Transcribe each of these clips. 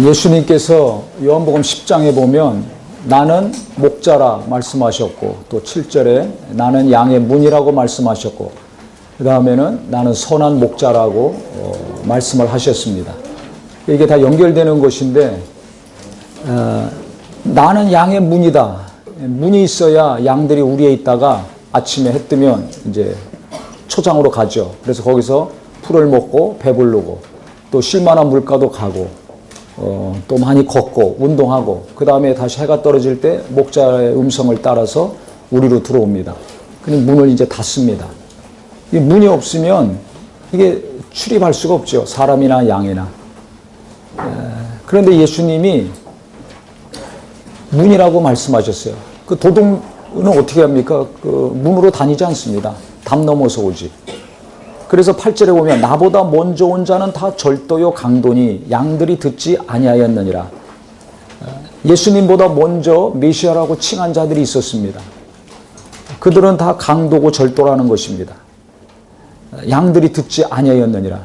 예수님께서 요한복음 10장에 보면 나는 목자라 말씀하셨고, 또 7절에 나는 양의 문이라고 말씀하셨고, 그 다음에는 나는 선한 목자라고 말씀을 하셨습니다. 이게 다 연결되는 것인데, 나는 양의 문이다. 문이 있어야 양들이 우리에 있다가 아침에 해 뜨면 이제 초장으로 가죠. 그래서 거기서 풀을 먹고 배부르고 또 쉴만한 물가도 가고 또 많이 걷고 운동하고 그 다음에 다시 해가 떨어질 때 목자의 음성을 따라서 우리로 들어옵니다. 그럼 문을 이제 닫습니다. 이 문이 없으면 이게 출입할 수가 없죠. 사람이나 양이나. 그런데 예수님이 문이라고 말씀하셨어요. 그 도둑은 어떻게 합니까? 그 문으로 다니지 않습니다. 담 넘어서 오지. 그래서 8절에 보면 나보다 먼저 온 자는 다 절도요 강도니 양들이 듣지 아니하였느니라. 예수님보다 먼저 메시아라고 칭한 자들이 있었습니다. 그들은 다 강도고 절도라는 것입니다. 양들이 듣지 아니하였느니라.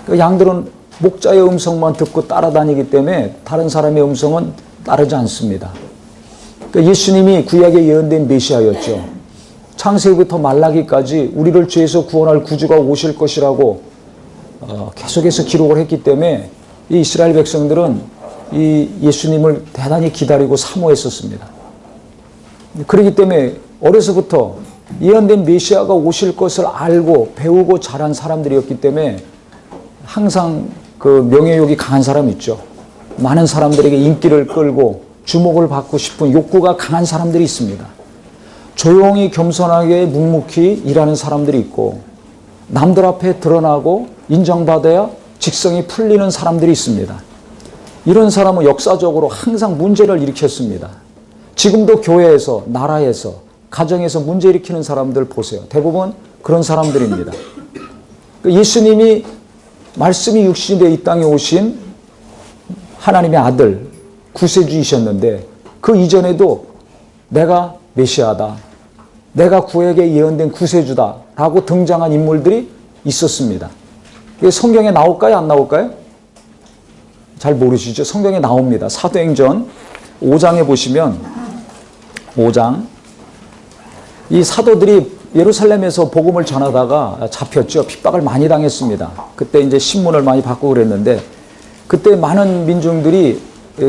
그 양들은 목자의 음성만 듣고 따라다니기 때문에 다른 사람의 음성은 따르지 않습니다. 그러니까 예수님이 구약에 예언된 메시아였죠. 창세기부터 말라기까지 우리를 죄에서 구원할 구주가 오실 것이라고 계속해서 기록을 했기 때문에 이 이스라엘 백성들은 이 예수님을 대단히 기다리고 사모했었습니다. 그렇기 때문에 어려서부터 예언된 메시아가 오실 것을 알고 배우고 자란 사람들이었기 때문에 항상 그 명예욕이 강한 사람이 있죠. 많은 사람들에게 인기를 끌고 주목을 받고 싶은 욕구가 강한 사람들이 있습니다. 조용히 겸손하게 묵묵히 일하는 사람들이 있고 남들 앞에 드러나고 인정받아야 직성이 풀리는 사람들이 있습니다. 이런 사람은 역사적으로 항상 문제를 일으켰습니다. 지금도 교회에서, 나라에서, 가정에서 문제 일으키는 사람들 보세요. 대부분 그런 사람들입니다. 예수님이 말씀이 육신이 되어 이 땅에 오신 하나님의 아들, 구세주이셨는데 그 이전에도 내가 메시아다. 내가 구약에 예언된 구세주다. 라고 등장한 인물들이 있었습니다. 이게 성경에 나올까요? 안 나올까요? 잘 모르시죠? 성경에 나옵니다. 사도행전 5장에 보시면 5장 이 사도들이 예루살렘에서 복음을 전하다가 잡혔죠. 핍박을 많이 당했습니다. 그때 이제 신문을 많이 받고 그랬는데 그때 많은 민중들이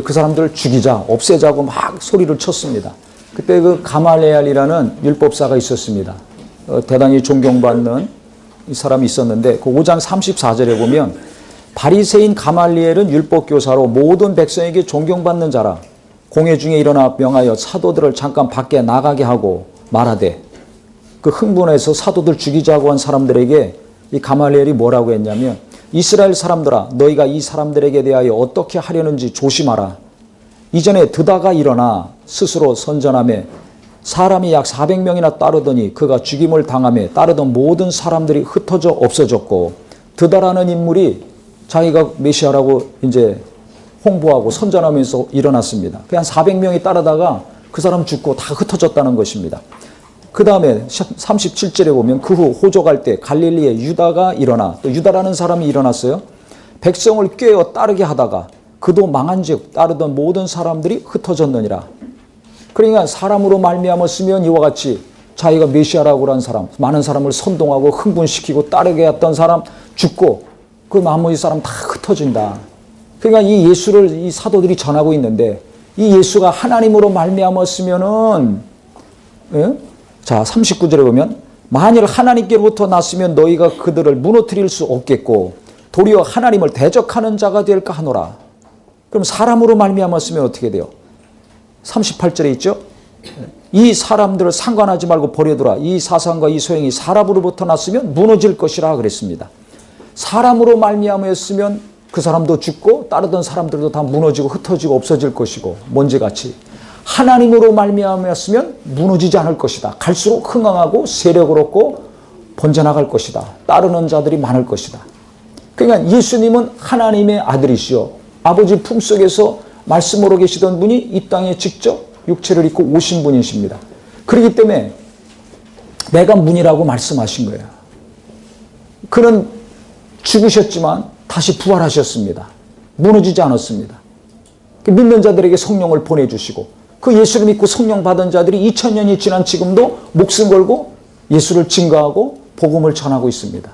그 사람들을 죽이자, 없애자고 막 소리를 쳤습니다. 그때 그 가말리엘이라는 율법사가 있었습니다. 대단히 존경받는 이 사람이 있었는데 그 5장 34절에 보면 바리새인 가말리엘은 율법교사로 모든 백성에게 존경받는 자라 공회 중에 일어나 명하여 사도들을 잠깐 밖에 나가게 하고 말하되 그 흥분해서 사도들 죽이자고 한 사람들에게 이 가말리엘이 뭐라고 했냐면 이스라엘 사람들아 너희가 이 사람들에게 대하여 어떻게 하려는지 조심하라. 이전에 드다가 일어나 스스로 선전하며 사람이 약 400명이나 따르더니 그가 죽임을 당하며 따르던 모든 사람들이 흩어져 없어졌고 드다라는 인물이 자기가 메시아라고 이제 홍보하고 선전하면서 일어났습니다. 그냥 400명이 따르다가 그 사람 죽고 다 흩어졌다는 것입니다. 그 다음에 37절에 보면 그 후 호적할 때 갈릴리에 유다가 일어나 또 유다라는 사람이 일어났어요. 백성을 꾀어 따르게 하다가 그도 망한즉 따르던 모든 사람들이 흩어졌느니라. 그러니까 사람으로 말미암아 쓰면 이와 같이 자기가 메시아라고 한 사람, 많은 사람을 선동하고 흥분시키고 따르게 했던 사람 죽고 그 나머지 사람 다 흩어진다. 그러니까 이 예수를 이 사도들이 전하고 있는데 이 예수가 하나님으로 말미암았으면은 자 39절에 보면 만일 하나님께로부터 났으면 너희가 그들을 무너뜨릴 수 없겠고 도리어 하나님을 대적하는 자가 될까 하노라. 그럼 사람으로 말미암았으면 어떻게 돼요? 38절에 있죠. 이 사람들을 상관하지 말고 버려두라. 이 사상과 이 소행이 사람으로부터 났으면 무너질 것이라 그랬습니다. 사람으로 말미암았으면 그 사람도 죽고 따르던 사람들도 다 무너지고 흩어지고 없어질 것이고 먼지같이 하나님으로 말미암았으면 무너지지 않을 것이다. 갈수록 흥황하고 세력을 얻고 번져나갈 것이다. 따르는 자들이 많을 것이다. 그러니까 예수님은 하나님의 아들이시요 아버지 품속에서 말씀으로 계시던 분이 이 땅에 직접 육체를 입고 오신 분이십니다. 그렇기 때문에 내가 문이라고 말씀하신 거예요. 그는 죽으셨지만 다시 부활하셨습니다. 무너지지 않았습니다. 믿는 자들에게 성령을 보내주시고 그 예수를 믿고 성령 받은 자들이 2000년이 지난 지금도 목숨 걸고 예수를 증거하고 복음을 전하고 있습니다.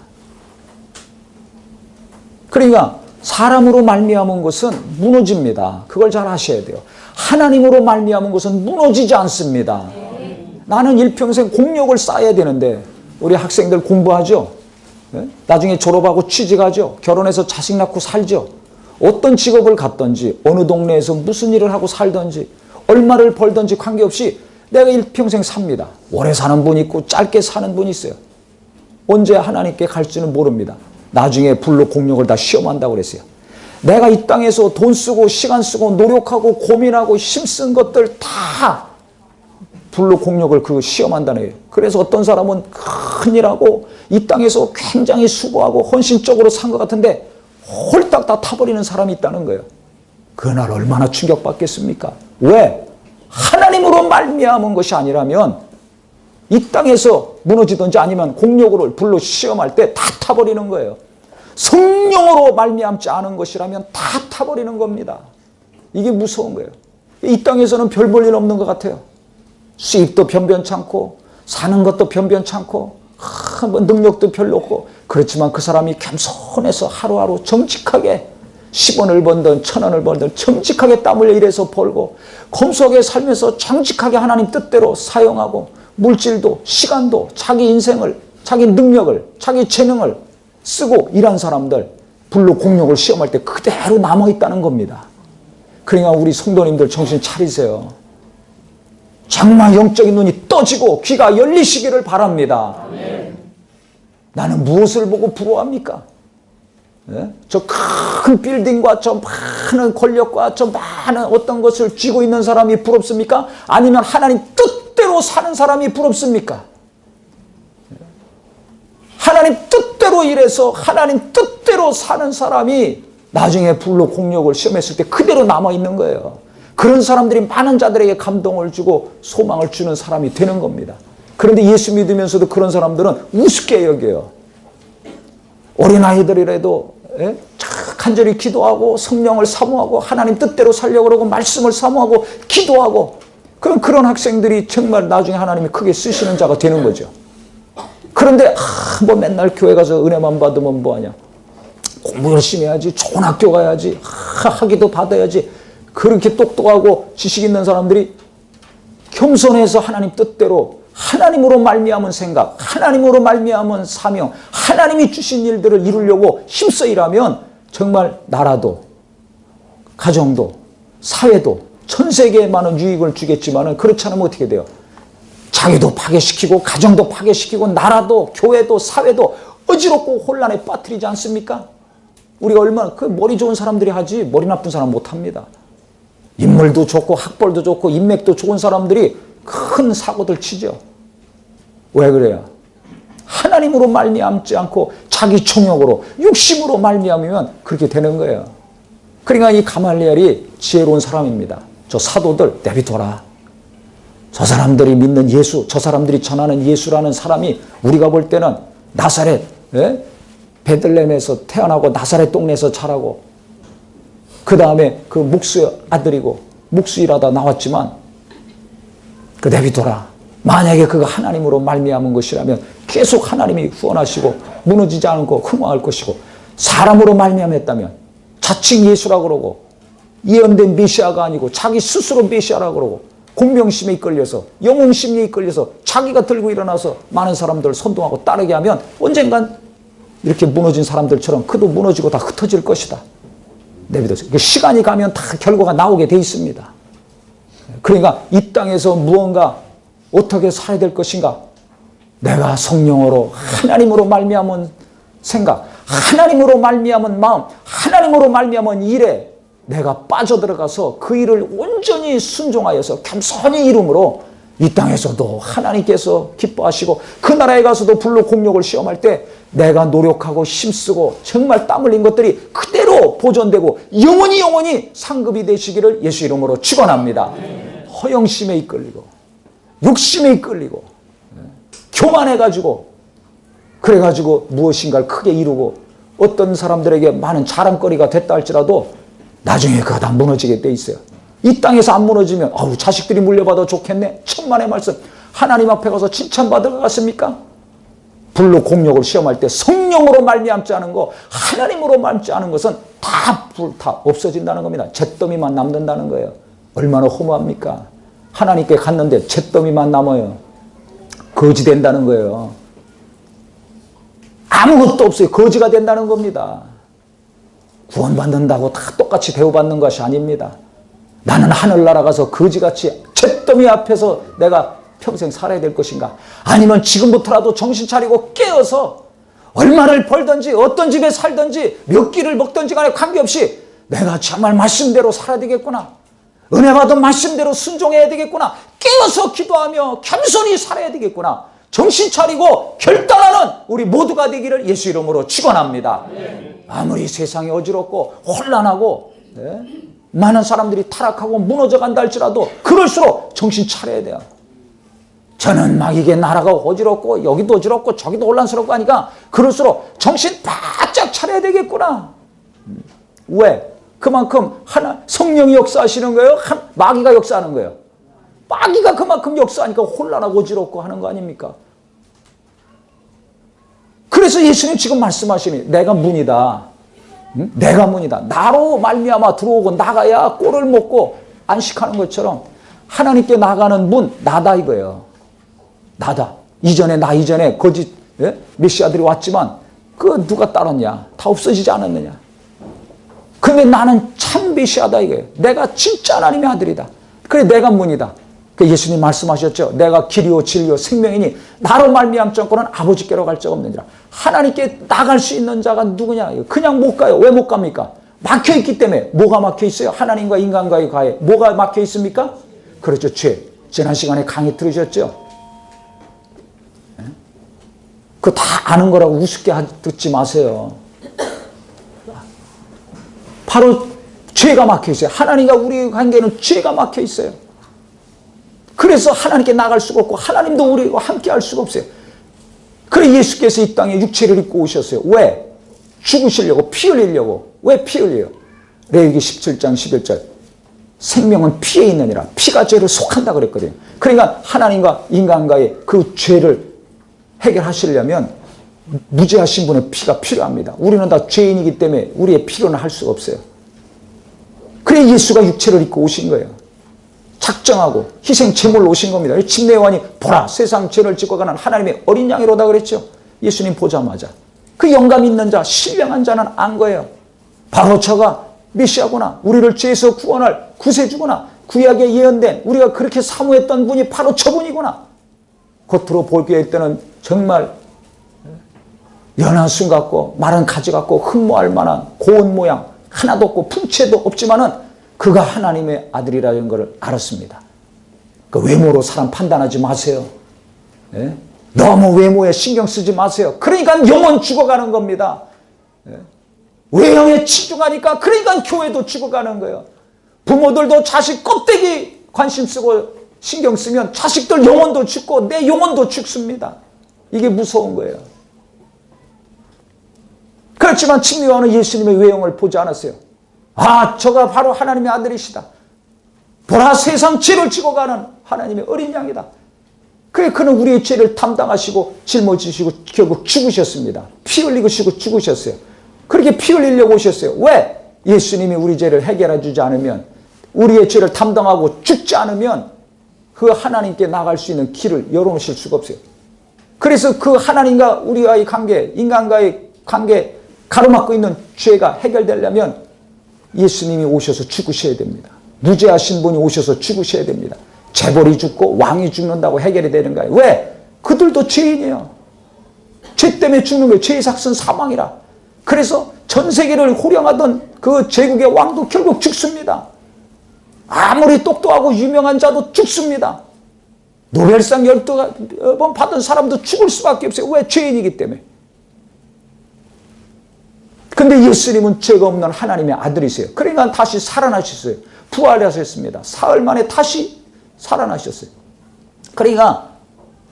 그러니까 사람으로 말미암은 것은 무너집니다. 그걸 잘 아셔야 돼요. 하나님으로 말미암은 것은 무너지지 않습니다. 나는 일평생 공력을 쌓아야 되는데 우리 학생들 공부하죠. 나중에 졸업하고 취직하죠. 결혼해서 자식 낳고 살죠. 어떤 직업을 갖든지 어느 동네에서 무슨 일을 하고 살든지 얼마를 벌든지 관계없이 내가 일평생 삽니다. 오래 사는 분이 있고 짧게 사는 분이 있어요. 언제 하나님께 갈지는 모릅니다. 나중에 불로 공력을 다 시험한다고 그랬어요. 내가 이 땅에서 돈 쓰고 시간 쓰고 노력하고 고민하고 힘쓴 것들 다 불로 공력을 그 시험한다는 거예요. 그래서 어떤 사람은 큰일하고 이 땅에서 굉장히 수고하고 헌신적으로 산 것 같은데 홀딱 다 타버리는 사람이 있다는 거예요. 그날 얼마나 충격받겠습니까? 왜? 하나님으로 말미암은 것이 아니라면 이 땅에서 무너지든지 아니면 공력으로 불로 시험할 때 다 타버리는 거예요. 성령으로 말미암지 않은 것이라면 다 타버리는 겁니다. 이게 무서운 거예요. 이 땅에서는 별 볼 일 없는 것 같아요. 수입도 변변찮고 사는 것도 변변찮고 뭐 능력도 별로 없고 그렇지만 그 사람이 겸손해서 하루하루 정직하게 10원을 벌든 1000원을 벌든 정직하게 땀 흘려 일해서 벌고 검소하게 살면서 정직하게 하나님 뜻대로 사용하고 물질도 시간도 자기 인생을 자기 능력을 자기 재능을 쓰고 일한 사람들 불로 공력을 시험할 때 그대로 남아있다는 겁니다. 그러니까 우리 성도님들 정신 차리세요. 정말 영적인 눈이 떠지고 귀가 열리시기를 바랍니다. 나는 무엇을 보고 부러워합니까? 저 큰 빌딩과 저 많은 권력과 저 많은 어떤 것을 쥐고 있는 사람이 부럽습니까? 아니면 하나님 뜻대로 사는 사람이 부럽습니까? 하나님 뜻대로 일해서 하나님 뜻대로 사는 사람이 나중에 불로 공력을 시험했을 때 그대로 남아있는 거예요. 그런 사람들이 많은 자들에게 감동을 주고 소망을 주는 사람이 되는 겁니다. 그런데 예수 믿으면서도 그런 사람들은 우습게 여겨요. 어린아이들이라도 간절히 기도하고 성령을 사모하고 하나님 뜻대로 살려고 그러고 말씀을 사모하고 기도하고 그럼 그런 학생들이 정말 나중에 하나님이 크게 쓰시는 자가 되는 거죠. 그런데 뭐 맨날 교회 가서 은혜만 받으면 뭐하냐. 공부 열심히 해야지. 좋은 학교 가야지. 학위도 받아야지. 그렇게 똑똑하고 지식 있는 사람들이 겸손해서 하나님 뜻대로 하나님으로 말미암은 생각, 하나님으로 말미암은 사명, 하나님이 주신 일들을 이루려고 힘써 일하면 정말 나라도 가정도 사회도 전 세계에 많은 유익을 주겠지만 그렇지 않으면 어떻게 돼요? 자기도 파괴시키고 가정도 파괴시키고 나라도 교회도 사회도 어지럽고 혼란에 빠뜨리지 않습니까? 우리가 얼마나 그 머리 좋은 사람들이 하지 머리 나쁜 사람 못합니다. 인물도 좋고 학벌도 좋고 인맥도 좋은 사람들이 큰 사고들 치죠. 왜 그래요? 하나님으로 말미암지 않고 자기 총욕으로 육심으로 말미암으면 그렇게 되는 거예요. 그러니까 이 가말리엘이 지혜로운 사람입니다. 저 사도들 내비둬라. 저 사람들이 믿는 예수, 저 사람들이 전하는 예수라는 사람이 우리가 볼 때는 나사렛, 베들레헴에서 태어나고 나사렛 동네에서 자라고 그 다음에 그 목수 아들이고 목수 일하다 나왔지만 그 내비둬라. 만약에 그가 하나님으로 말미암은 것이라면 계속 하나님이 후원하시고 무너지지 않고 흥황할 것이고 사람으로 말미암았다면 자칭 예수라고 그러고 예언된 메시아가 아니고 자기 스스로 메시아라고 그러고 공명심에 이끌려서 영웅심리에 이끌려서 자기가 들고 일어나서 많은 사람들을 선동하고 따르게 하면 언젠간 이렇게 무너진 사람들처럼 그도 무너지고 다 흩어질 것이다. 내비둬서 시간이 가면 다 결과가 나오게 돼 있습니다. 그러니까 이 땅에서 무언가 어떻게 살아야 될 것인가? 내가 성령으로 하나님으로 말미암은 생각, 하나님으로 말미암은 마음, 하나님으로 말미암은 일에 내가 빠져들어가서 그 일을 온전히 순종하여서 겸손히 이름으로 이 땅에서도 하나님께서 기뻐하시고 그 나라에 가서도 불로 공력을 시험할 때 내가 노력하고 힘쓰고 정말 땀 흘린 것들이 그대로 보존되고 영원히 상급이 되시기를 예수 이름으로 축원합니다. 허영심에 이끌리고 욕심에 이끌리고 교만해가지고 그래가지고 무엇인가를 크게 이루고 어떤 사람들에게 많은 자랑거리가 됐다 할지라도 나중에 그거 다 무너지게 돼 있어요. 이 땅에서 안 무너지면 아우 자식들이 물려받아 좋겠네. 천만의 말씀. 하나님 앞에 가서 칭찬받을 것 같습니까? 불로 공력을 시험할 때 성령으로 말미암지 않은 거, 하나님으로 말미암지 않은 것은 다 없어진다는 겁니다. 잿더미만 남는다는 거예요. 얼마나 허무합니까? 하나님께 갔는데 잿더미만 남아요. 거지 된다는 거예요. 아무것도 없어요. 거지가 된다는 겁니다. 구원받는다고 다 똑같이 대우받는 것이 아닙니다. 나는 하늘나라 가서 거지같이 잿더미 앞에서 내가 평생 살아야 될 것인가? 아니면 지금부터라도 정신 차리고 깨어서 얼마를 벌든지 어떤 집에 살든지 몇 끼를 먹든지 간에 관계없이 내가 정말 말씀대로 살아야 되겠구나. 은혜 받은 말씀대로 순종해야 되겠구나. 깨어서 기도하며 겸손히 살아야 되겠구나. 정신 차리고 결단하는 우리 모두가 되기를 예수 이름으로 축원합니다. 아무리 세상이 어지럽고 혼란하고 많은 사람들이 타락하고 무너져 간다 할지라도 그럴수록 정신 차려야 돼요. 저는 막 이게 나라가 어지럽고 여기도 어지럽고 저기도 혼란스럽고 하니까 그럴수록 정신 바짝 차려야 되겠구나. 왜? 그만큼 성령이 역사하시는 거예요? 마귀가 역사하는 거예요? 마귀가 그만큼 역사하니까 혼란하고 어지럽고 하는 거 아닙니까? 그래서 예수님 지금 말씀하시니 내가 문이다. 내가 문이다. 나로 말미암아 들어오고 나가야 꼴을 먹고 안식하는 것처럼 하나님께 나가는 문 나다 이거예요. 나다. 나 이전에 거짓 메시아들이 왔지만 그 누가 따랐냐? 다 없어지지 않았느냐? 근데 나는 참 메시아다 이거예요. 내가 진짜 하나님의 아들이다. 그래 내가 문이다. 그 예수님 말씀하셨죠. 내가 길이요 진리요 생명이니 나로 말미암지 않고는 아버지께로 갈 자가 없느니라. 하나님께 나갈 수 있는 자가 누구냐? 그냥 못 가요. 왜 못 갑니까? 막혀있기 때문에. 뭐가 막혀있어요? 하나님과 인간과의 과에. 뭐가 막혀있습니까? 그렇죠. 죄. 지난 시간에 강의 들으셨죠? 그거 다 아는 거라고 우습게 듣지 마세요. 바로 죄가 막혀있어요. 하나님과 우리의 관계는 죄가 막혀있어요. 그래서 하나님께 나갈 수가 없고 하나님도 우리와 함께 할 수가 없어요. 그래 예수께서 이 땅에 육체를 입고 오셨어요. 왜? 죽으시려고, 피 흘리려고. 왜 피 흘려요? 레위기 17장 11절. 생명은 피에 있느니라. 피가 죄를 속한다 그랬거든요. 그러니까 하나님과 인간과의 그 죄를 해결하시려면 무죄하신 분의 피가 필요합니다. 우리는 다 죄인이기 때문에 우리의 필요는 할 수가 없어요. 그래 예수가 육체를 입고 오신 거예요. 작정하고 희생 제물로 오신 겁니다. 침례요한이 보라 세상 죄를 짓고 가는 하나님의 어린 양이로다 그랬죠. 예수님 보자마자 그 영감 있는 자 신령한 자는 안 거예요. 바로 저가 메시아구나. 우리를 죄에서 구원할 구세주구나. 구약에 예언된 우리가 그렇게 사모했던 분이 바로 저분이구나. 겉으로 보기에 때는 정말 연한 순 같고 마른 가지 같고 흠모할 만한 고운 모양 하나도 없고 풍채도 없지만은 그가 하나님의 아들이라는 것을 알았습니다. 그 외모로 사람 판단하지 마세요. 예? 너무 외모에 신경 쓰지 마세요. 그러니까 영혼 죽어가는 겁니다. 예? 외형에 치중하니까 그러니까 교회도 죽어가는 거예요. 부모들도 자식 껍데기 관심 쓰고 신경 쓰면 자식들 영혼도 죽고 내 영혼도 죽습니다. 이게 무서운 거예요. 그렇지만 침례요한은 예수님의 외형을 보지 않았어요. 아, 저가 바로 하나님의 아들이시다. 보라 세상 죄를 지고 가는 하나님의 어린 양이다. 그래 그는 우리의 죄를 담당하시고 짊어지시고 결국 죽으셨습니다. 피 흘리시고 죽으셨어요. 그렇게 피 흘리려고 오셨어요. 왜? 예수님이 우리 죄를 해결해 주지 않으면 우리의 죄를 담당하고 죽지 않으면 그 하나님께 나갈 수 있는 길을 열어놓으실 수가 없어요. 그래서 그 하나님과 우리와의 관계, 인간과의 관계 가로막고 있는 죄가 해결되려면 예수님이 오셔서 죽으셔야 됩니다. 무죄하신 분이 오셔서 죽으셔야 됩니다. 재벌이 죽고 왕이 죽는다고 해결이 되는 거예요. 왜? 그들도 죄인이에요. 죄 때문에 죽는 거예요. 죄의 삭은 사망이라. 그래서 전 세계를 호령하던 그 제국의 왕도 결국 죽습니다. 아무리 똑똑하고 유명한 자도 죽습니다. 노벨상 12번 받은 사람도 죽을 수밖에 없어요. 왜? 죄인이기 때문에. 근데 예수님은 죄가 없는 하나님의 아들이세요. 그러니까 다시 살아나셨어요. 부활하셨습니다. 사흘 만에 다시 살아나셨어요. 그러니까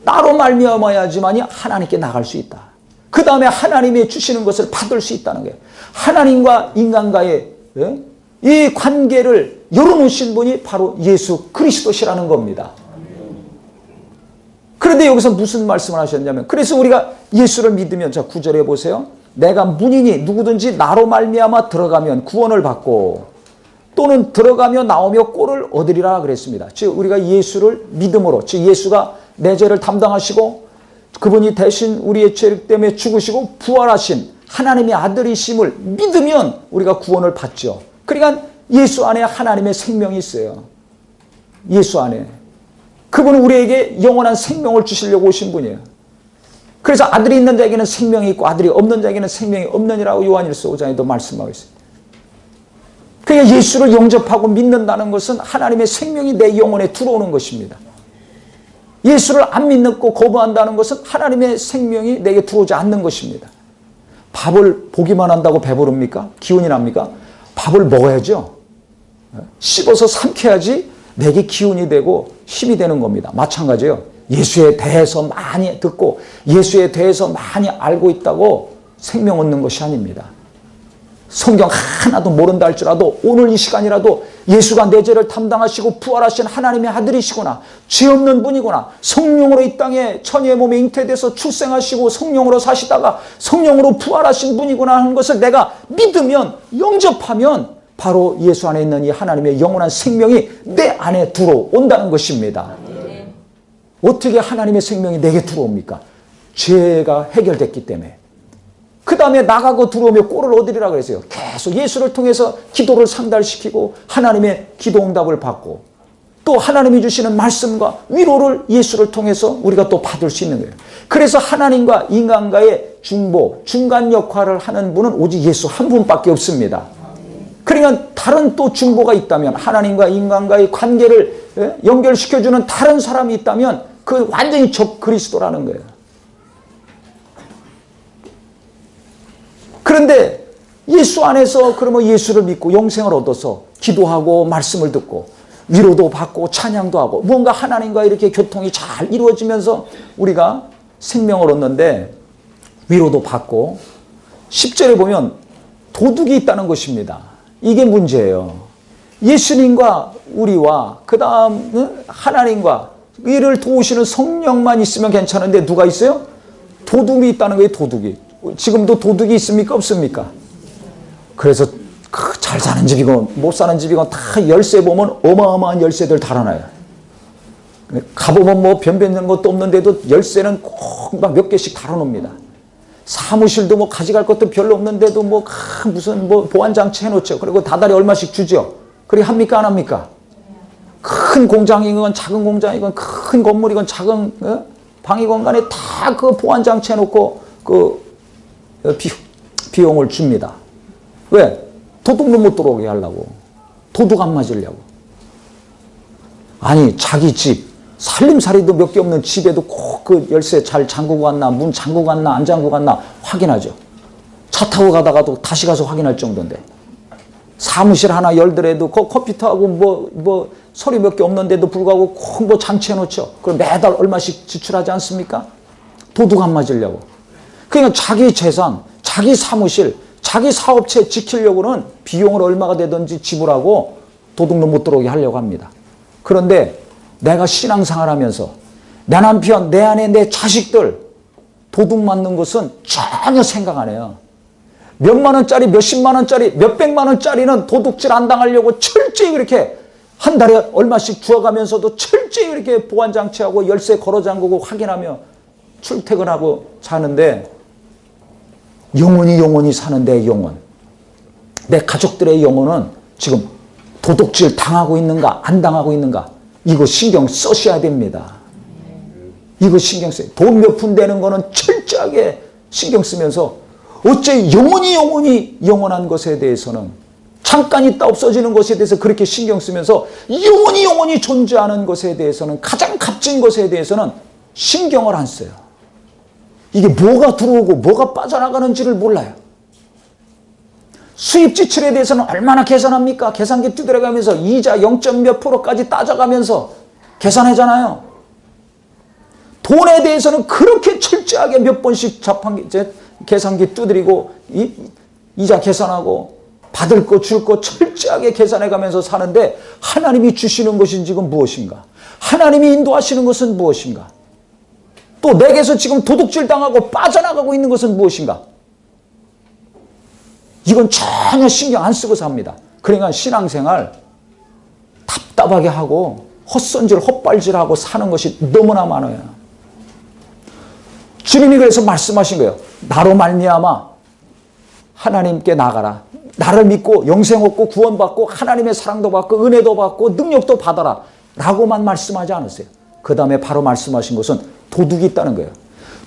나로 말미암아야지만이 하나님께 나갈 수 있다. 그 다음에 하나님이 주시는 것을 받을 수 있다는 거예요. 하나님과 인간과의 이 관계를 열어놓으신 분이 바로 예수 그리스도시라는 겁니다. 그런데 여기서 무슨 말씀을 하셨냐면, 그래서 우리가 예수를 믿으면, 자 9절에 보세요. 내가 문이니 누구든지 나로 말미암아 들어가면 구원을 받고 또는 들어가며 나오며 꼴을 얻으리라 그랬습니다. 즉 우리가 예수를 믿음으로, 즉 예수가 내 죄를 담당하시고 그분이 대신 우리의 죄 때문에 죽으시고 부활하신 하나님의 아들이심을 믿으면 우리가 구원을 받죠. 그러니까 예수 안에 하나님의 생명이 있어요. 예수 안에. 그분은 우리에게 영원한 생명을 주시려고 오신 분이에요. 그래서 아들이 있는 자에게는 생명이 있고 아들이 없는 자에게는 생명이 없느니라고 요한일서 5장에도 말씀하고 있습니다. 그러니까 예수를 영접하고 믿는다는 것은 하나님의 생명이 내 영혼에 들어오는 것입니다. 예수를 안 믿고 거부한다는 것은 하나님의 생명이 내게 들어오지 않는 것입니다. 밥을 보기만 한다고 배부릅니까? 기운이 납니까? 밥을 먹어야죠. 씹어서 삼켜야지 내게 기운이 되고 힘이 되는 겁니다. 마찬가지예요. 예수에 대해서 많이 듣고 예수에 대해서 많이 알고 있다고 생명 얻는 것이 아닙니다. 성경 하나도 모른다 할지라도 오늘 이 시간이라도 예수가 내 죄를 담당하시고 부활하신 하나님의 아들이시구나, 죄 없는 분이구나, 성령으로 이 땅에 천의의 몸에 잉태돼서 출생하시고 성령으로 사시다가 성령으로 부활하신 분이구나 하는 것을 내가 믿으면, 영접하면 바로 예수 안에 있는 이 하나님의 영원한 생명이 내 안에 들어온다는 것입니다. 어떻게 하나님의 생명이 내게 들어옵니까? 죄가 해결됐기 때문에. 그 다음에 나가고 들어오며 꼴을 얻으리라 그랬어요. 계속 예수를 통해서 기도를 상달시키고 하나님의 기도 응답을 받고 또 하나님이 주시는 말씀과 위로를 예수를 통해서 우리가 또 받을 수 있는 거예요. 그래서 하나님과 인간과의 중보, 중간 역할을 하는 분은 오직 예수 한 분밖에 없습니다. 그러니까 다른 또 중보가 있다면, 하나님과 인간과의 관계를 연결시켜주는 다른 사람이 있다면 그 완전히 적 그리스도라는 거예요. 그런데 예수 안에서 그러면 예수를 믿고 영생을 얻어서 기도하고 말씀을 듣고 위로도 받고 찬양도 하고 뭔가 하나님과 이렇게 교통이 잘 이루어지면서 우리가 생명을 얻는데 위로도 받고 10절에 보면 도둑이 있다는 것입니다. 이게 문제예요. 예수님과 우리와 그 다음 하나님과 이를 도우시는 성령만 있으면 괜찮은데 누가 있어요? 도둑이 있다는 거예요. 도둑이. 지금도 도둑이 있습니까? 없습니까? 그래서 잘 사는 집이건 못 사는 집이건 다 열쇠 보면 어마어마한 열쇠들 달아놔요. 가보면 뭐 변변한 것도 없는데도 열쇠는 꼭 막 몇 개씩 달아놓습니다. 사무실도 뭐 가져갈 것도 별로 없는데도 뭐 무슨 뭐 보안장치 해놓죠. 그리고 다달이 얼마씩 주죠. 그리 합니까? 안 합니까? 큰 공장이건 작은 공장이건 큰 건물이건 작은 방이건 간에 다 그 보안장치 해놓고 그 비용을 줍니다. 왜? 도둑놈 못 들어오게 하려고. 도둑 안 맞으려고. 아니 자기 집 살림살이도 몇 개 없는 집에도 꼭 그 열쇠 잘 잠그고 갔나, 문 잠그고 갔나 안 잠그고 갔나 확인하죠. 차 타고 가다가도 다시 가서 확인할 정도인데, 사무실 하나 열더라도 컴퓨터하고 뭐 서류 몇 개 없는데도 불구하고 꼭 뭐 장치해 놓죠. 그럼 매달 얼마씩 지출하지 않습니까? 도둑 안 맞으려고. 그러니까 자기 재산, 자기 사무실, 자기 사업체 지키려고는 비용을 얼마가 되든지 지불하고 도둑놈 못 들어오게 하려고 합니다. 그런데 내가 신앙생활 하면서 내 남편, 내 아내, 내 자식들 도둑 맞는 것은 전혀 생각 안 해요. 몇만 원짜리, 몇십만 원짜리, 몇백만 원짜리는 도둑질 안 당하려고 철저히 그렇게 한 달에 얼마씩 주어가면서도 철저히 이렇게 보안장치하고 열쇠 걸어 잠그고 확인하며 출퇴근하고 사는데, 영원히 사는 내 영혼, 내 가족들의 영혼은 지금 도둑질 당하고 있는가 안 당하고 있는가, 이거 신경 쓰셔야 됩니다. 이거 신경 써요. 돈 몇 푼 되는 거는 철저하게 신경 쓰면서 어째 영원히 영원한 것에 대해서는, 잠깐 있다 없어지는 것에 대해서 그렇게 신경 쓰면서 영원히 존재하는 것에 대해서는, 가장 값진 것에 대해서는 신경을 안 써요. 이게 뭐가 들어오고 뭐가 빠져나가는지를 몰라요. 수입 지출에 대해서는 얼마나 계산합니까? 계산기 두드려가면서 이자 0. 몇 %까지 따져가면서 계산하잖아요. 돈에 대해서는 그렇게 철저하게 몇 번씩 계산기 두드리고 이자 계산하고 받을 것 줄 것 철저하게 계산해 가면서 사는데 하나님이 주시는 것인 지금 무엇인가? 하나님이 인도하시는 것은 무엇인가? 또 내게서 지금 도둑질 당하고 빠져나가고 있는 것은 무엇인가? 이건 전혀 신경 안 쓰고 삽니다. 그러니까 신앙생활 답답하게 하고 헛손질 헛발질하고 사는 것이 너무나 많아요. 주님이 그래서 말씀하신 거예요. 나로 말미암아 하나님께 나가라. 나를 믿고 영생 얻고 구원받고 하나님의 사랑도 받고 은혜도 받고 능력도 받아라 라고만 말씀하지 않았어요. 그 다음에 바로 말씀하신 것은 도둑이 있다는 거예요.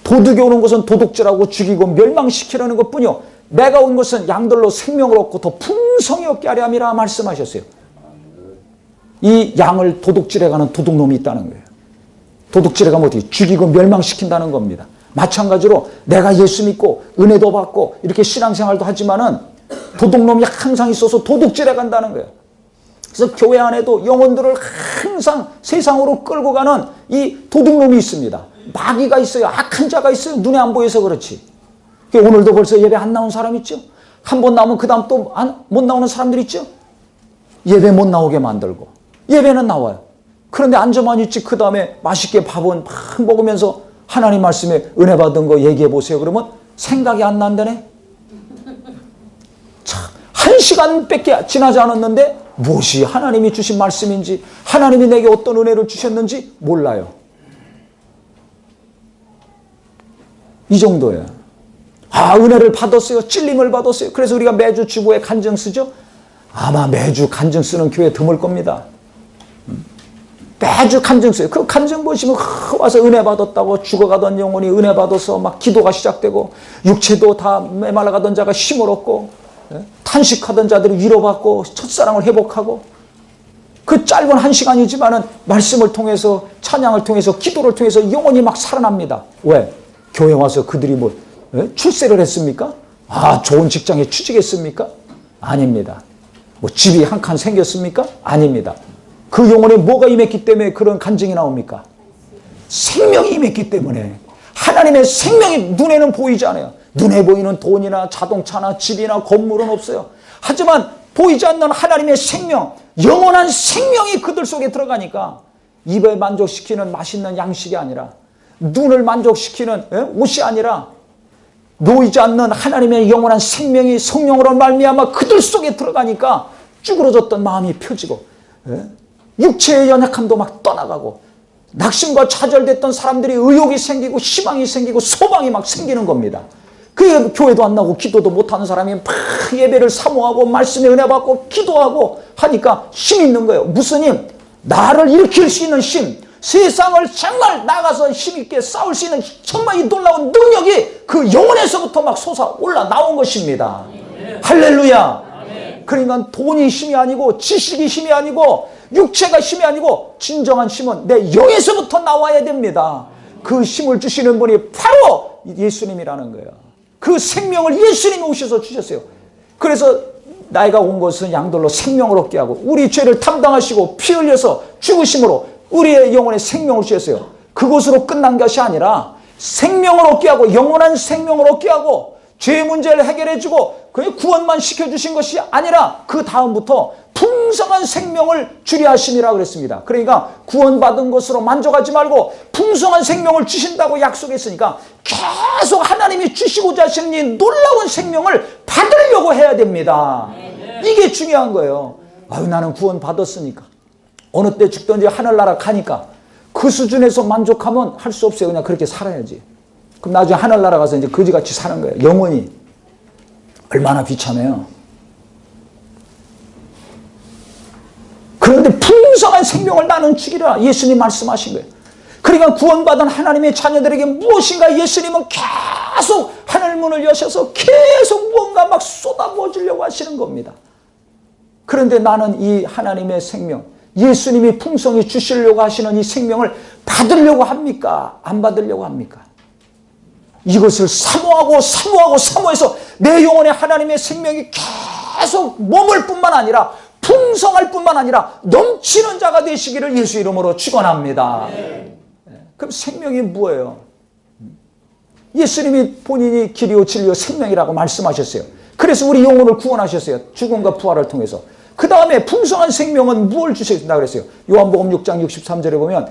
도둑이 오는 것은 도둑질하고 죽이고 멸망시키려는 것뿐이요 내가 온 것은 양들로 생명을 얻고 더 풍성히 얻게 하려 함이라 말씀하셨어요. 이 양을 도둑질해가는 도둑놈이 있다는 거예요. 도둑질해가면 어떻게 죽이고 멸망시킨다는 겁니다. 마찬가지로 내가 예수 믿고 은혜도 받고 이렇게 신앙생활도 하지만은 도둑놈이 항상 있어서 도둑질해 간다는 거예요. 그래서 교회 안에도 영혼들을 항상 세상으로 끌고 가는 이 도둑놈이 있습니다. 마귀가 있어요. 악한 자가 있어요. 눈에 안 보여서 그렇지. 오늘도 벌써 예배 안 나온 사람 있죠? 한 번 나오면 그 다음 또 못 나오는 사람들 있죠? 예배 못 나오게 만들고 예배는 나와요. 그런데 앉아만 있지 그 다음에 맛있게 밥은 막 먹으면서 하나님 말씀에 은혜 받은 거 얘기해 보세요. 그러면 생각이 안 난다네. 참, 1시간밖에 지나지 않았는데 무엇이 하나님이 주신 말씀인지 하나님이 내게 어떤 은혜를 주셨는지 몰라요. 이 정도예요. 아, 은혜를 받았어요. 찔림을 받았어요. 그래서 우리가 매주 주보에 간증 쓰죠. 아마 매주 간증 쓰는 교회 드물 겁니다. 매주 간증 써요. 그 간증 보시면 와서 은혜 받았다고 죽어가던 영혼이 은혜 받아서 막 기도가 시작되고 육체도 다 메말라가던 자가 힘을 얻고 탄식하던 자들이 위로받고 첫사랑을 회복하고 그 짧은 1시간이지만은 말씀을 통해서 찬양을 통해서 기도를 통해서 영혼이 막 살아납니다. 왜? 교회 와서 그들이 뭐 출세를 했습니까? 아, 좋은 직장에 취직했습니까? 아닙니다. 뭐 집이 한 칸 생겼습니까? 아닙니다. 그 영혼에 뭐가 임했기 때문에 그런 간증이 나옵니까? 생명이 임했기 때문에. 하나님의 생명이 눈에는 보이지 않아요. 눈에 보이는 돈이나 자동차나 집이나 건물은 없어요. 하지만 보이지 않는 하나님의 생명, 영원한 생명이 그들 속에 들어가니까 입에 만족시키는 맛있는 양식이 아니라 눈을 만족시키는 옷이 아니라 놓이지 않는 하나님의 영원한 생명이 성령으로 말미암아 그들 속에 들어가니까 쭈그러졌던 마음이 펴지고 육체의 연약함도 막 떠나가고 낙심과 좌절됐던 사람들이 의욕이 생기고 희망이 생기고 소망이 막 생기는 겁니다. 그 교회도 안 나오고 기도도 못하는 사람이 막 예배를 사모하고 말씀에 은혜 받고 기도하고 하니까 힘이 있는 거예요. 무슨 힘? 나를 일으킬 수 있는 힘, 세상을 정말 나가서 힘있게 싸울 수 있는 정말 이 놀라운 능력이 그 영혼에서부터 막 솟아올라 나온 것입니다. 할렐루야. 그러니까 돈이 힘이 아니고 지식이 힘이 아니고 육체가 힘이 아니고 진정한 힘은 내 영에서부터 나와야 됩니다. 그 힘을 주시는 분이 바로 예수님이라는 거예요. 그 생명을 예수님이 오셔서 주셨어요. 그래서 나이가 온 것은 양들로 생명을 얻게 하고 우리 죄를 담당하시고 피 흘려서 죽으심으로 우리의 영혼에 생명을 주셨어요. 그것으로 끝난 것이 아니라 생명을 얻게 하고 영원한 생명을 얻게 하고 죄의 문제를 해결해 주고 그 구원만 시켜주신 것이 아니라 그 다음부터 풍성한 생명을 주려 하심이라 그랬습니다. 그러니까 구원받은 것으로 만족하지 말고 풍성한 생명을 주신다고 약속했으니까 계속 하나님이 주시고자 하시는 이 놀라운 생명을 받으려고 해야 됩니다. 이게 중요한 거예요. 아유, 나는 구원받았으니까 어느 때 죽든지 하늘나라 가니까 그 수준에서 만족하면 할 수 없어요. 그냥 그렇게 살아야지. 그럼 나중에 하늘나라 가서 이제 거지같이 사는 거예요. 영원히. 얼마나 비참해요. 그런데 풍성한 생명을 나는 주기라 예수님 말씀하신 거예요. 그러니까 구원받은 하나님의 자녀들에게 무엇인가 예수님은 계속 하늘문을 여셔서 계속 무언가 막 쏟아부어주려고 하시는 겁니다. 그런데 나는 이 하나님의 생명, 예수님이 풍성히 주시려고 하시는 이 생명을 받으려고 합니까? 안 받으려고 합니까? 이것을 사모해서 내 영혼에 하나님의 생명이 계속 머물 뿐만 아니라 풍성할 뿐만 아니라 넘치는 자가 되시기를 예수 이름으로 축원합니다. 그럼 생명이 뭐예요? 예수님이 본인이 길이요 진리요 생명이라고 말씀하셨어요. 그래서 우리 영혼을 구원하셨어요. 죽음과 부활을 통해서. 그 다음에 풍성한 생명은 무엇을 주셨다 그랬어요. 요한복음 6장 63절에 보면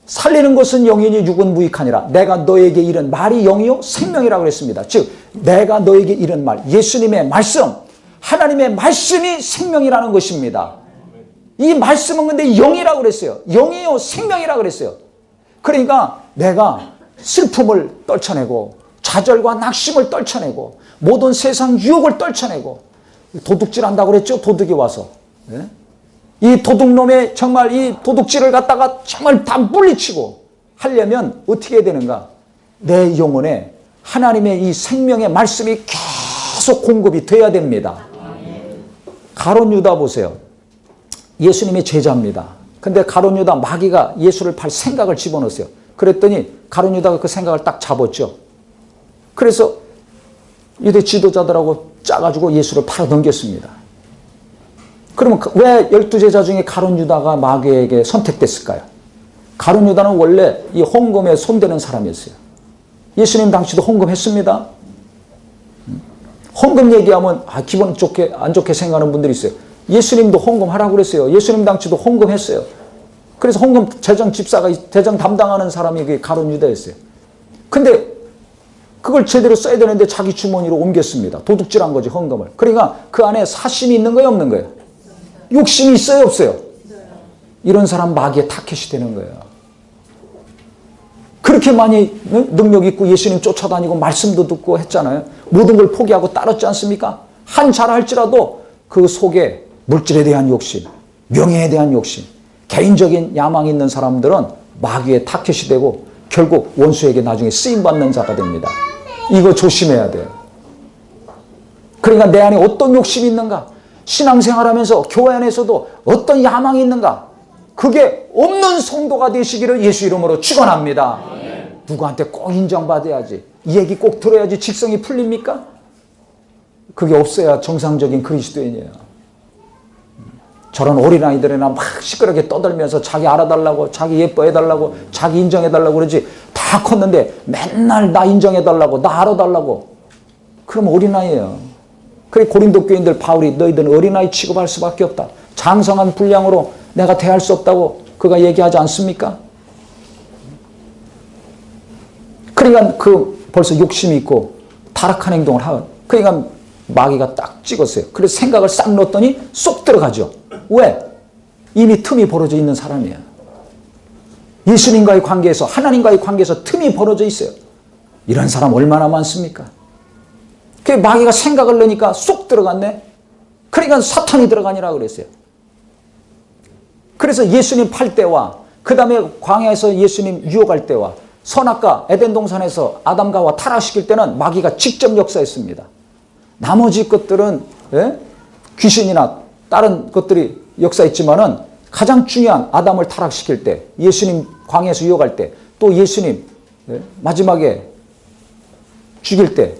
살리는 것은 영이니 육은 무익하니라. 내가 너에게 이른 말이 영이요 생명이라고 그랬습니다. 즉 내가 너에게 이른 말, 예수님의 말씀, 하나님의 말씀이 생명이라는 것입니다. 이 말씀은 근데 영이라고 그랬어요. 영이요 생명이라고 그랬어요. 그러니까 내가 슬픔을 떨쳐내고 좌절과 낙심을 떨쳐내고 모든 세상 유혹을 떨쳐내고 도둑질한다고 그랬죠. 도둑이 와서 이 도둑놈의 정말 이 도둑질을 갖다가 정말 다 물리치고 하려면 어떻게 해야 되는가? 내 영혼에 하나님의 이 생명의 말씀이 계속 공급이 돼야 됩니다. 가룟 유다 보세요. 예수님의 제자입니다. 근데 가룟 유다 마귀가 예수를 팔 생각을 집어넣었어요. 그랬더니 가룟 유다가 그 생각을 딱 잡았죠. 그래서 유대 지도자들하고 짜가지고 예수를 팔아 넘겼습니다. 그러면 왜 12제자 중에 가룟 유다가 마귀에게 선택됐을까요? 가룟 유다는 원래 이 헌금에 손대는 사람이었어요. 예수님 당시도 헌금했습니다. 헌금 얘기하면 기분 좋게 안 좋게 생각하는 분들이 있어요. 예수님도 헌금하라고 그랬어요. 예수님 당시도 헌금했어요. 그래서 헌금 재정 집사가 재정 담당하는 사람이 그게 가룟 유다였어요. 근데 그걸 제대로 써야 되는데 자기 주머니로 옮겼습니다. 도둑질한 거지 헌금을. 그러니까 그 안에 사심이 있는 거예요, 없는 거예요? 욕심이 있어요, 없어요? 이런 사람 마귀의 타켓이 되는 거예요. 그렇게 많이 능력 있고 예수님 쫓아다니고 말씀도 듣고 했잖아요. 모든 걸 포기하고 따랐지 않습니까? 한 잘할지라도 그 속에 물질에 대한 욕심, 명예에 대한 욕심, 개인적인 야망이 있는 사람들은 마귀의 타켓이 되고 결국 원수에게 나중에 쓰임받는 자가 됩니다. 이거 조심해야 돼요. 그러니까 내 안에 어떤 욕심이 있는가? 신앙생활하면서 교회 안에서도 어떤 야망이 있는가? 그게 없는 성도가 되시기를 예수 이름으로 축원합니다. 누구한테 꼭 인정받아야지, 이 얘기 꼭 들어야지 직성이 풀립니까? 그게 없어야 정상적인 그리스도인이에요. 저런 어린아이들이나 막 시끄럽게 떠들면서 자기 알아달라고, 자기 예뻐해달라고, 자기 인정해달라고 그러지, 다 컸는데 맨날 나 인정해달라고, 나 알아달라고. 그럼 어린아이예요. 그래 고린도 교인들 바울이 너희들은 어린아이 취급할 수밖에 없다. 장성한 분량으로 내가 대할 수 없다고 그가 얘기하지 않습니까? 그러니까 벌써 욕심이 있고 타락한 행동을 하고, 그러니까 마귀가 딱 찍었어요. 그래서 생각을 싹 넣었더니 쏙 들어가죠. 왜? 이미 틈이 벌어져 있는 사람이에요. 예수님과의 관계에서, 하나님과의 관계에서 틈이 벌어져 있어요. 이런 사람 얼마나 많습니까? 그 마귀가 생각을 넣으니까 쏙 들어갔네. 그러니까 사탄이 들어가니라 그랬어요. 그래서 예수님 팔 때와 그 다음에 광야에서 예수님 유혹할 때와 선악과 에덴 동산에서 아담과 하와 타락시킬 때는 마귀가 직접 역사했습니다. 나머지 것들은 귀신이나 다른 것들이 역사했지만은 가장 중요한 아담을 타락시킬 때, 예수님 광야에서 유혹할 때, 또 예수님 마지막에 죽일 때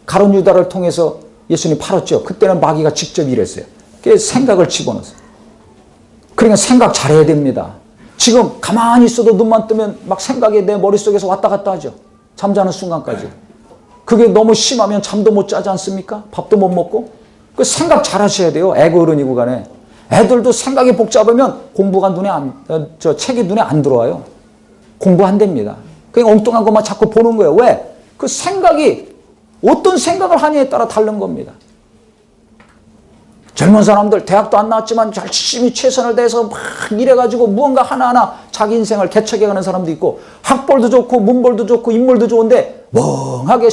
가룟 유다를 통해서 예수님 팔았죠. 그때는 마귀가 직접 일했어요. 그게 생각을 집어넣었어요. 그러니까 생각 잘해야 됩니다. 지금 가만히 있어도 눈만 뜨면 막 생각이 내 머릿속에서 왔다 갔다 하죠. 잠자는 순간까지. 그게 너무 심하면 잠도 못 자지 않습니까? 밥도 못 먹고. 그 생각 잘 하셔야 돼요. 애고 어른이고 간에. 애들도 생각이 복잡하면 공부가 책이 눈에 안 들어와요. 공부 안 됩니다. 그냥 엉뚱한 것만 자꾸 보는 거예요. 왜? 그 생각이 어떤 생각을 하냐에 따라 다른 겁니다. 젊은 사람들 대학도 안 나왔지만 열심히 최선을 다해서 막 일해가지고 무언가 하나하나 자기 인생을 개척해가는 사람도 있고, 학벌도 좋고 문벌도 좋고 인물도 좋은데 멍하게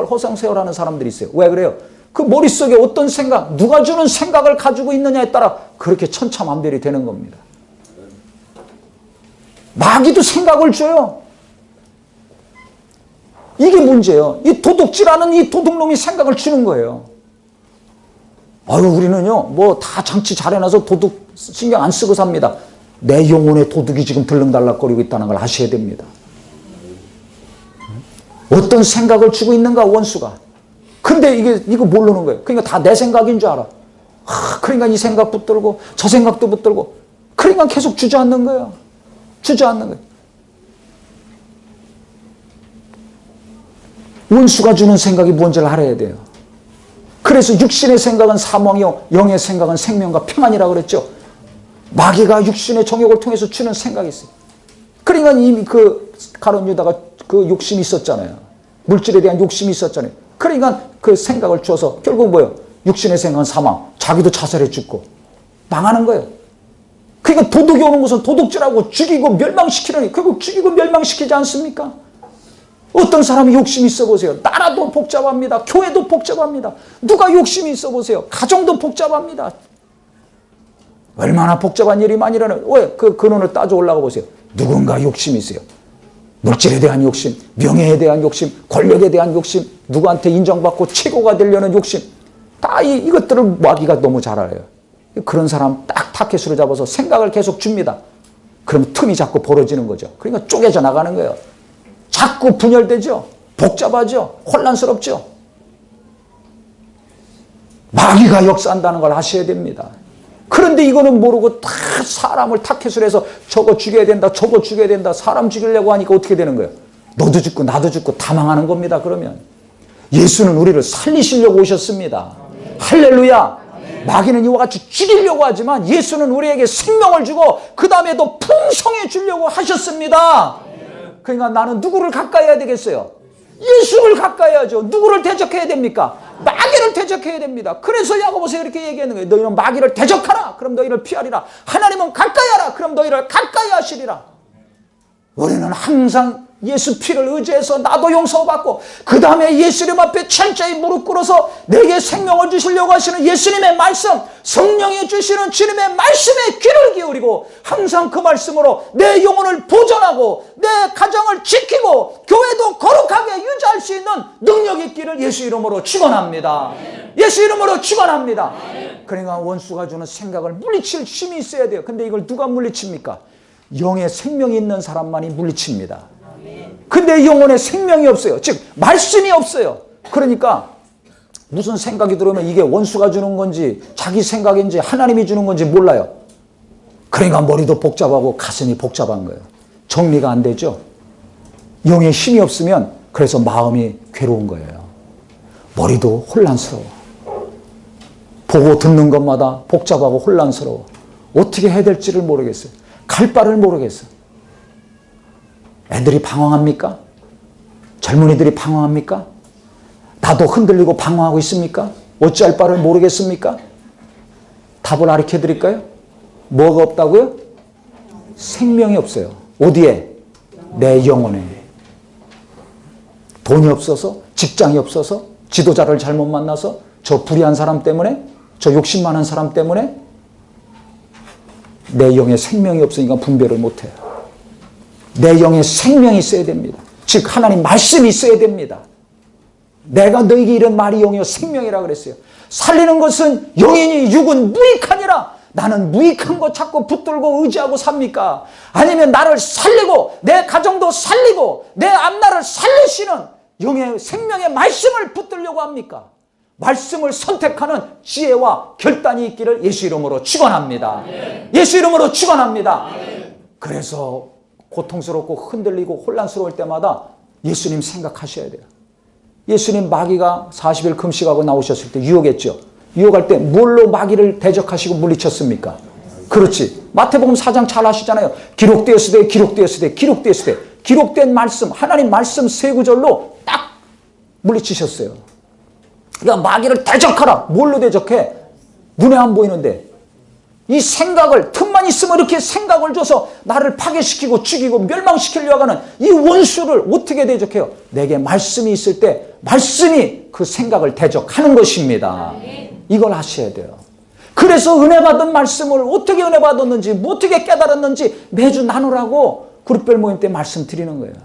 허상 세월하는 사람들이 있어요. 왜 그래요? 그 머릿속에 어떤 생각, 누가 주는 생각을 가지고 있느냐에 따라 그렇게 천차만별이 되는 겁니다. 마귀도 생각을 줘요. 이게 문제예요. 이 도둑질하는 이 도둑놈이 생각을 주는 거예요. 아유, 우리는요, 뭐 다 장치 잘 해놔서 도둑 신경 안 쓰고 삽니다. 내 영혼의 도둑이 지금 들렁달락거리고 있다는 걸 아셔야 됩니다. 어떤 생각을 주고 있는가, 원수가. 근데 이거 모르는 거예요. 그러니까 다 내 생각인 줄 알아. 그러니까 이 생각 붙들고 저 생각도 붙들고, 그러니까 계속 주저앉는 거예요. 주저앉는 거예요. 원수가 주는 생각이 뭔지를 알아야 돼요. 그래서 육신의 생각은 사망이요 영의 생각은 생명과 평안이라고 그랬죠. 마귀가 육신의 정욕을 통해서 주는 생각이 있어요. 그러니까 이미 그 가룟 유다가 그 욕심이 있었잖아요. 물질에 대한 욕심이 있었잖아요. 그러니까 그 생각을 줘서 결국 뭐예요? 육신의 생각은 사망. 자기도 자살해 죽고 망하는 거예요. 그러니까 도둑이 오는 것은 도둑질하고 죽이고 멸망시키려니 결국 죽이고 멸망시키지 않습니까? 어떤 사람이 욕심이 있어 보세요. 나라도 복잡합니다. 교회도 복잡합니다. 누가 욕심이 있어 보세요. 가정도 복잡합니다. 얼마나 복잡한 일이 많이 일어나요. 왜? 그 근원을 따져 올라가 보세요. 누군가 욕심이 있어요. 물질에 대한 욕심, 명예에 대한 욕심, 권력에 대한 욕심, 누구한테 인정받고 최고가 되려는 욕심. 다 이것들을 마귀가 너무 잘 알아요. 그런 사람 딱 타켓으로 잡아서 생각을 계속 줍니다. 그럼 틈이 자꾸 벌어지는 거죠. 그러니까 쪼개져 나가는 거예요. 자꾸 분열되죠. 복잡하죠. 혼란스럽죠. 마귀가 역사한다는 걸 아셔야 됩니다. 그런데 이거는 모르고 다 사람을 타켓을 해서 저거 죽여야 된다, 저거 죽여야 된다, 사람 죽이려고 하니까 어떻게 되는 거예요? 너도 죽고 나도 죽고 다 망하는 겁니다. 그러면 예수는 우리를 살리시려고 오셨습니다. 할렐루야. 마귀는 이와 같이 죽이려고 하지만 예수는 우리에게 생명을 주고 그 다음에도 풍성해 주려고 하셨습니다. 그러니까 나는 누구를 가까이 해야 되겠어요? 예수를 가까이 해야죠. 누구를 대적해야 됩니까? 마귀를 대적해야 됩니다. 그래서 야고보서 이렇게 얘기하는 거예요. 너희는 마귀를 대적하라. 그럼 너희를 피하리라. 하나님은 가까이 하라. 그럼 너희를 가까이 하시리라. 우리는 항상 예수 피를 의지해서 나도 용서받고 그 다음에 예수님 앞에 철저히 무릎 꿇어서 내게 생명을 주시려고 하시는 예수님의 말씀, 성령이 주시는 주님의 말씀에 귀를 기울이고 항상 그 말씀으로 내 영혼을 보존하고 내 가정을 지키고 교회도 거룩하게 유지할 수 있는 능력 있기를 예수 이름으로 축원합니다. 예수 이름으로 축원합니다. 그러니까 원수가 주는 생각을 물리칠 힘이 있어야 돼요. 근데 이걸 누가 물리칩니까? 영의 생명이 있는 사람만이 물리칩니다. 근데 영혼에 생명이 없어요. 즉 말씀이 없어요. 그러니까 무슨 생각이 들어오면 이게 원수가 주는 건지 자기 생각인지 하나님이 주는 건지 몰라요. 그러니까 머리도 복잡하고 가슴이 복잡한 거예요. 정리가 안 되죠. 영의 힘이 없으면 그래서 마음이 괴로운 거예요. 머리도 혼란스러워. 보고 듣는 것마다 복잡하고 혼란스러워. 어떻게 해야 될지를 모르겠어요. 갈 바를 모르겠어요. 애들이 방황합니까? 젊은이들이 방황합니까? 나도 흔들리고 방황하고 있습니까? 어찌할 바를 모르겠습니까? 답을 가르쳐 드릴까요? 뭐가 없다고요? 생명이 없어요. 어디에? 내 영혼에. 돈이 없어서, 직장이 없어서, 지도자를 잘못 만나서, 저 불의한 사람 때문에, 저 욕심 많은 사람 때문에 내 영에 생명이 없으니까 분별을 못해요. 내 영에 생명이 있어야 됩니다. 즉 하나님 말씀이 있어야 됩니다. 내가 너에게 이런 말이 영이요 생명이라 그랬어요. 살리는 것은 영이니 육은 무익하니라. 나는 무익한 거 자꾸 붙들고 의지하고 삽니까? 아니면 나를 살리고 내 가정도 살리고 내 앞날을 살리시는 영의 생명의 말씀을 붙들려고 합니까? 말씀을 선택하는 지혜와 결단이 있기를 예수 이름으로 축원합니다. 예수 이름으로 축원합니다. 그래서 고통스럽고 흔들리고 혼란스러울 때마다 예수님 생각하셔야 돼요. 예수님 마귀가 40일 금식하고 나오셨을 때 유혹했죠. 유혹할 때 뭘로 마귀를 대적하시고 물리쳤습니까? 그렇지. 마태복음 4장 잘 아시잖아요. 기록되었으되 기록되었으되 기록되었으되 기록된 말씀 하나님 말씀 세 구절로 딱 물리치셨어요. 그러니까 마귀를 대적하라. 뭘로 대적해? 눈에 안 보이는데 이 생각을 틈만 있으면 이렇게 생각을 줘서 나를 파괴시키고 죽이고 멸망시키려고 하는 이 원수를 어떻게 대적해요? 내게 말씀이 있을 때 말씀이 그 생각을 대적하는 것입니다. 이걸 아셔야 돼요. 그래서 은혜 받은 말씀을 어떻게 은혜 받았는지 어떻게 깨달았는지 매주 나누라고 그룹별 모임 때 말씀드리는 거예요.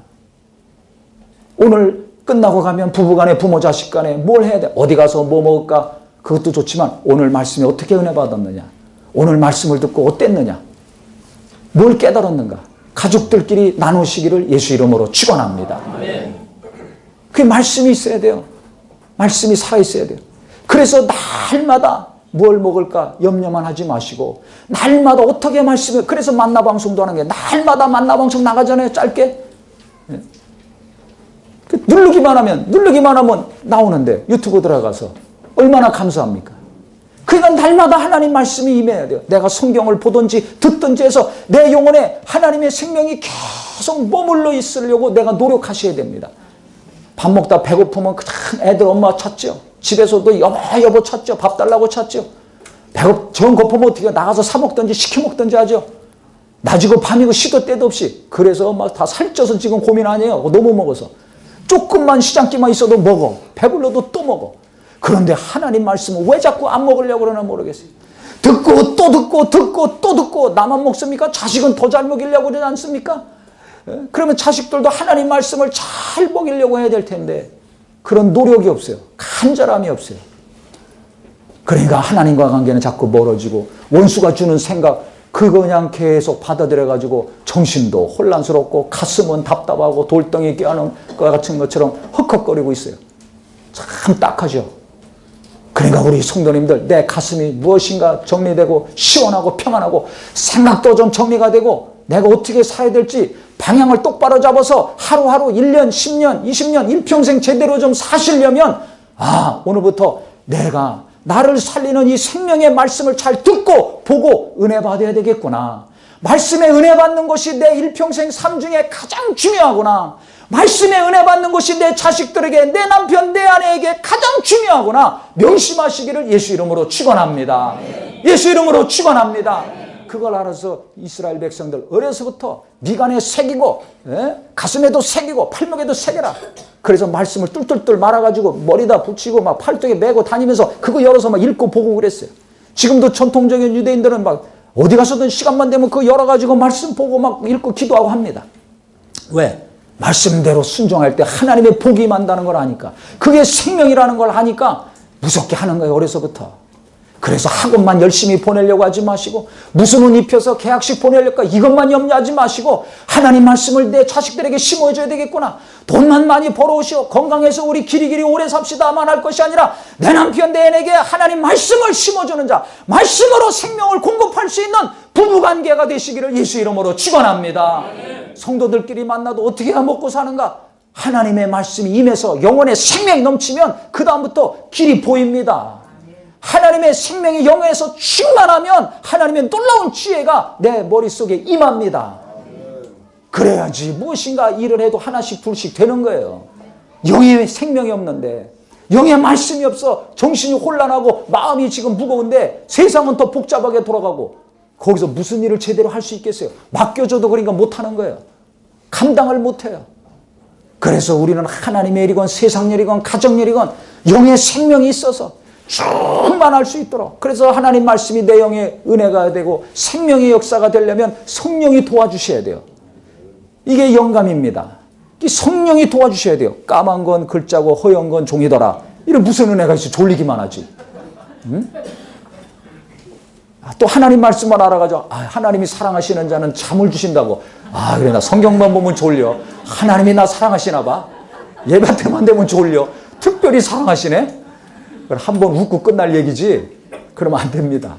오늘 끝나고 가면 부부간에 부모 자식 간에 뭘 해야 돼? 어디 가서 뭐 먹을까? 그것도 좋지만 오늘 말씀이 어떻게 은혜 받았느냐? 오늘 말씀을 듣고 어땠느냐? 뭘 깨달았는가? 가족들끼리 나누시기를 예수 이름으로 축원합니다. 그 말씀이 있어야 돼요. 말씀이 살아있어야 돼요. 그래서 날마다 뭘 먹을까 염려만 하지 마시고 날마다 어떻게 말씀을 그래서 만나방송도 하는 게 날마다 만나방송 나가잖아요. 짧게. 누르기만 하면 나오는데 유튜브 들어가서 얼마나 감사합니까? 그러니까 날마다 하나님 말씀이 임해야 돼요. 내가 성경을 보든지 듣든지 해서 내 영혼에 하나님의 생명이 계속 머물러 있으려고 내가 노력하셔야 됩니다. 밥 먹다 배고프면 그냥 애들 엄마 찾죠. 집에서도 여보 찾죠. 밥 달라고 찾죠. 정 고프면 어떻게 나가서 사 먹든지 시켜 먹든지 하죠. 낮이고 밤이고 시도 때도 없이. 그래서 막 다 살쪄서 지금 고민 아니에요. 너무 먹어서. 조금만 시장기만 있어도 먹어. 배불러도 또 먹어. 그런데 하나님 말씀은 왜 자꾸 안 먹으려고 그러나 모르겠어요. 듣고 또 듣고 듣고 또 듣고 나만 먹습니까? 자식은 더 잘 먹이려고 그러지 않습니까? 그러면 자식들도 하나님 말씀을 잘 먹이려고 해야 될 텐데 그런 노력이 없어요. 간절함이 없어요. 그러니까 하나님과 관계는 자꾸 멀어지고 원수가 주는 생각 그거 그냥 계속 받아들여가지고 정신도 혼란스럽고 가슴은 답답하고 돌덩이 껴안은 것 같은 것처럼 헉헉거리고 있어요. 참 딱하죠. 그러니까 우리 성도님들 내 가슴이 무엇인가 정리되고 시원하고 평안하고 생각도 좀 정리가 되고 내가 어떻게 살아야 될지 방향을 똑바로 잡아서 하루하루 1년, 10년, 20년, 일평생 제대로 좀 사시려면 오늘부터 내가 나를 살리는 이 생명의 말씀을 잘 듣고 보고 은혜 받아야 되겠구나. 말씀에 은혜 받는 것이 내 일평생 삶 중에 가장 중요하구나. 말씀에 은혜 받는 것이 내 자식들에게 내 남편 내 아내에게 가장 중요하구나. 명심하시기를 예수 이름으로 축원합니다. 예수 이름으로 축원합니다. 그걸 알아서 이스라엘 백성들 어려서부터 미간에 새기고 가슴에도 새기고 팔목에도 새겨라. 그래서 말씀을 뚫뚫뚫 말아가지고 머리다 붙이고 막 팔뚝에 메고 다니면서 그거 열어서 막 읽고 보고 그랬어요. 지금도 전통적인 유대인들은 막 어디 가서든 시간만 되면 그거 열어가지고 말씀 보고 막 읽고 기도하고 합니다. 왜? 말씀대로 순종할 때 하나님의 복이 임한다는 걸 아니까. 그게 생명이라는 걸 아니까 무섭게 하는 거예요. 어려서부터. 그래서 학원만 열심히 보내려고 하지 마시고 무슨 옷 입혀서 계약식 보내려고 이것만 염려하지 마시고 하나님 말씀을 내 자식들에게 심어줘야 되겠구나. 돈만 많이 벌어오시오. 건강해서 우리 길이길이 오래 삽시다만 할 것이 아니라 내 남편 내 아내에게 하나님 말씀을 심어주는 자, 말씀으로 생명을 공급할 수 있는 부부관계가 되시기를 예수 이름으로 축원합니다. 성도들끼리 만나도 어떻게 해야 먹고 사는가? 하나님의 말씀이 임해서 영혼에 생명이 넘치면 그 다음부터 길이 보입니다. 하나님의 생명이 영에서 충만하면 하나님의 놀라운 지혜가 내 머릿속에 임합니다. 그래야지 무엇인가 일을 해도 하나씩 둘씩 되는 거예요. 영의 생명이 없는데 영의 말씀이 없어 정신이 혼란하고 마음이 지금 무거운데 세상은 더 복잡하게 돌아가고 거기서 무슨 일을 제대로 할 수 있겠어요? 맡겨줘도 그러니까 못하는 거예요. 감당을 못해요. 그래서 우리는 하나님의 일이건 세상 일이건 가정 일이건 영의 생명이 있어서 충만할 수 있도록 그래서 하나님 말씀이 내 영의 은혜가 되고 생명의 역사가 되려면 성령이 도와주셔야 돼요. 이게 영감입니다. 이 성령이 도와주셔야 돼요. 까만 건 글자고 허연 건 종이더라. 이런 무슨 은혜가 있어. 졸리기만 하지. 응? 또 하나님 말씀을 알아가지고 하나님이 사랑하시는 자는 잠을 주신다고. 그래 나 성경만 보면 졸려. 하나님이 나 사랑하시나 봐. 예배 때만 되면 졸려. 특별히 사랑하시네. 한 번 웃고 끝날 얘기지 그러면 안 됩니다.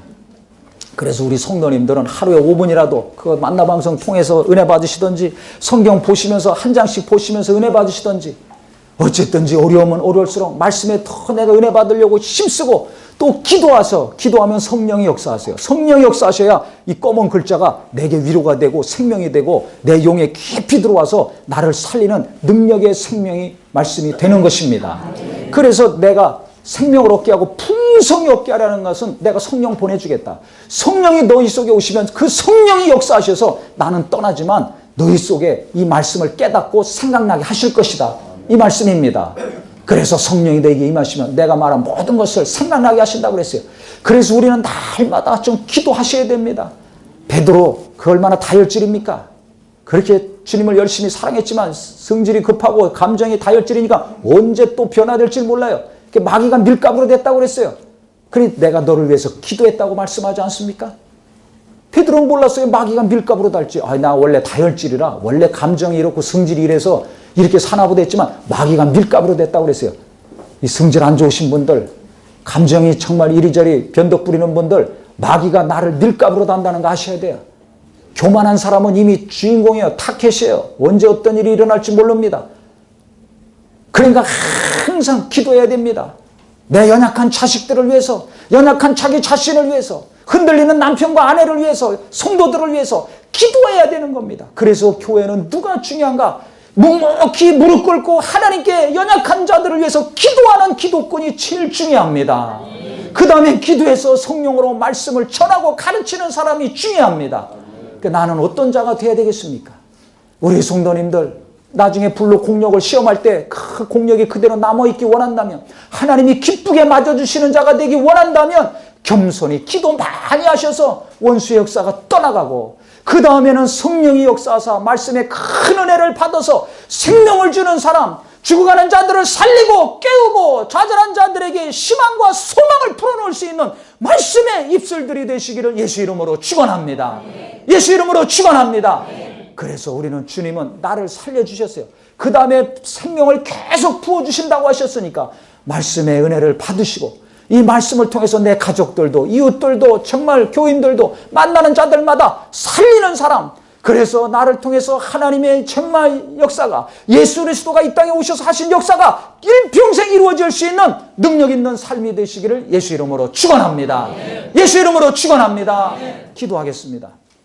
그래서 우리 성도님들은 하루에 5분이라도 그 만나방송 통해서 은혜 받으시든지 성경 보시면서 한 장씩 보시면서 은혜 받으시든지 어쨌든지 어려우면 어려울수록 말씀에 더 내가 은혜 받으려고 힘쓰고 또 기도하면 성령이 역사하세요. 성령이 역사하셔야 이 검은 글자가 내게 위로가 되고 생명이 되고 내 영에 깊이 들어와서 나를 살리는 능력의 생명이 말씀이 되는 것입니다. 그래서 내가 생명을 얻게 하고 풍성히 얻게 하려는 것은 내가 성령 보내주겠다. 성령이 너희 속에 오시면 그 성령이 역사하셔서 나는 떠나지만 너희 속에 이 말씀을 깨닫고 생각나게 하실 것이다. 이 말씀입니다. 그래서 성령이 너에게 임하시면 내가 말한 모든 것을 생각나게 하신다고 그랬어요. 그래서 우리는 날마다 좀 기도하셔야 됩니다. 베드로 그 얼마나 다혈질입니까? 그렇게 주님을 열심히 사랑했지만 성질이 급하고 감정이 다혈질이니까 언제 또 변화될지 몰라요. 마귀가 밀가부로 됐다고 그랬어요. 그래 내가 너를 위해서 기도했다고 말씀하지 않습니까? 베드로는 몰랐어요. 마귀가 밀가부로 달지. 나 원래 다혈질이라 원래 감정이 이렇고 성질이 이래서 이렇게 사나보다 했지만 마귀가 밀가부로 됐다고 그랬어요. 이 성질 안 좋으신 분들 감정이 정말 이리저리 변덕 부리는 분들 마귀가 나를 밀가부로 단다는 거 아셔야 돼요. 교만한 사람은 이미 주인공이에요. 타켓이에요. 언제 어떤 일이 일어날지 모릅니다. 그러니까 항상 기도해야 됩니다. 내 연약한 자식들을 위해서, 연약한 자기 자신을 위해서, 흔들리는 남편과 아내를 위해서, 성도들을 위해서 기도해야 되는 겁니다. 그래서 교회는 누가 중요한가? 묵묵히 무릎 꿇고 하나님께 연약한 자들을 위해서 기도하는 기도권이 제일 중요합니다. 그 다음에 기도해서 성령으로 말씀을 전하고 가르치는 사람이 중요합니다. 그러니까 나는 어떤 자가 되어야 되겠습니까? 우리 성도님들 나중에 불로 공력을 시험할 때 그 공력이 그대로 남아있기 원한다면, 하나님이 기쁘게 맞아주시는 자가 되기 원한다면 겸손히 기도 많이 하셔서 원수의 역사가 떠나가고, 그 다음에는 성령이 역사하사 말씀의 큰 은혜를 받아서 생명을 주는 사람, 죽어가는 자들을 살리고 깨우고 좌절한 자들에게 희망과 소망을 풀어놓을 수 있는 말씀의 입술들이 되시기를 예수 이름으로 축원합니다. 예수 이름으로 축원합니다. 그래서 우리는 주님은 나를 살려주셨어요. 그 다음에 생명을 계속 부어주신다고 하셨으니까 말씀의 은혜를 받으시고, 이 말씀을 통해서 내 가족들도, 이웃들도, 정말 교인들도, 만나는 자들마다 살리는 사람, 그래서 나를 통해서 하나님의 정말 역사가, 예수 그리스도가 이 땅에 오셔서 하신 역사가 일평생 이루어질 수 있는 능력 있는 삶이 되시기를 예수 이름으로 축원합니다. 예수 이름으로 축원합니다. 기도하겠습니다.